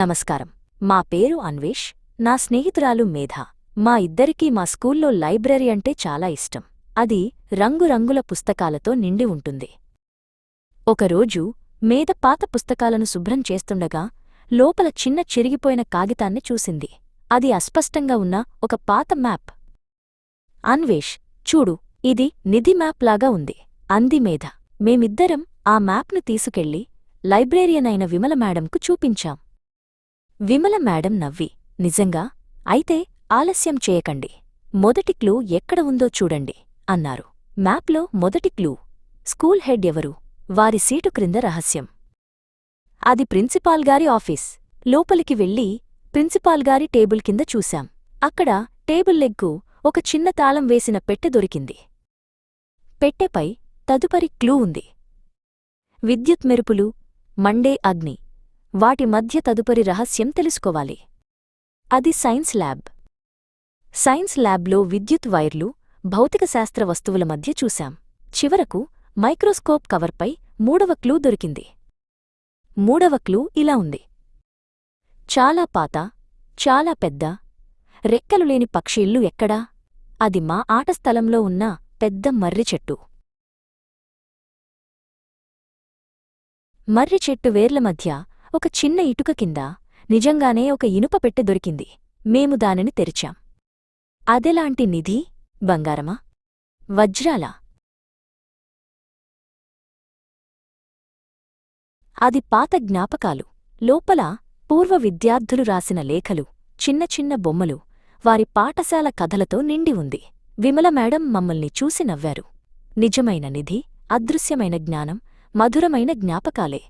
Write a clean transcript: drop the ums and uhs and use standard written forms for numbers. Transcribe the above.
నమస్కారం. మా పేరు అన్వేష్, నా స్నేహితురాలు మేధ. మా ఇద్దరికీ మా స్కూల్లో లైబ్రరీ అంటే చాలా ఇష్టం. అది రంగురంగుల పుస్తకాలతో నిండి ఉంటుంది. ఒకరోజు మేధ పాత పుస్తకాలను శుభ్రం చేస్తుండగా లోపల చిన్న చిరిగిపోయిన కాగితాన్ని చూసింది. అది అస్పష్టంగా ఉన్న ఒక పాత మ్యాప్. అన్వేష్, చూడు, ఇది నిధి మ్యాప్ లాగా ఉంది అంది మేధ. మేమిద్దరం ఆ మ్యాప్ను తీసుకెళ్లి లైబ్రేరియన్ అయిన విమల మేడంకు చూపించాం. విమల మేడం నవ్వి, నిజంగా? అయితే ఆలస్యం చేయకండి, మొదటి క్లూ ఎక్కడ ఉందో చూడండి అన్నారు. మ్యాప్లో మొదటి క్లూ స్కూల్ హెడ్ ఎవరు, వారి సీటు క్రింద రహస్యం. అది ప్రిన్సిపాల్గారి ఆఫీస్. లోపలికి వెళ్ళి ప్రిన్సిపాల్గారి టేబుల్ కింద చూశాం. అక్కడ టేబుల్ లెగ్గు ఒక చిన్న తాళం వేసిన పెట్టె దొరికింది. పెట్టెపై తదుపరి క్లూ ఉంది. విద్యుత్ మెరుపులు, మండే అగ్ని, వాటి మధ్య తదుపరి రహస్యం తెలుసుకోవాలి. అది సైన్స్ ల్యాబ్. సైన్స్ ల్యాబ్లో విద్యుత్ వైర్లు, భౌతికశాస్త్ర వస్తువుల మధ్య చూశాం. చివరకు మైక్రోస్కోప్ కవర్పై మూడవ క్లూ దొరికింది. మూడవ క్లూ ఇలా ఉంది. చాలా పాత, చాలా పెద్ద, రెక్కలు లేని పక్షి ఇల్లు ఎక్కడా? అది మా ఆట స్థలంలో ఉన్న పెద్ద మర్రి చెట్టు. మర్రి చెట్టు వేర్ల మధ్య ఒక చిన్న ఇటుక కింద నిజంగానే ఒక ఇనుప పెట్టె దొరికింది. మేము దానిని తెరిచాం. అదెలాంటి నిధి? బంగారమా? వజ్రాలా? అది పాత జ్ఞాపకాలు. లోపల పూర్వ విద్యార్థులు రాసిన లేఖలు, చిన్న చిన్న బొమ్మలు, వారి పాఠశాల కథలతో నిండి ఉంది. విమల మేడం మమ్మల్ని చూసి నవ్వారు. నిజమైన నిధి, అదృశ్యమైన జ్ఞానం, మధురమైన జ్ఞాపకాలే.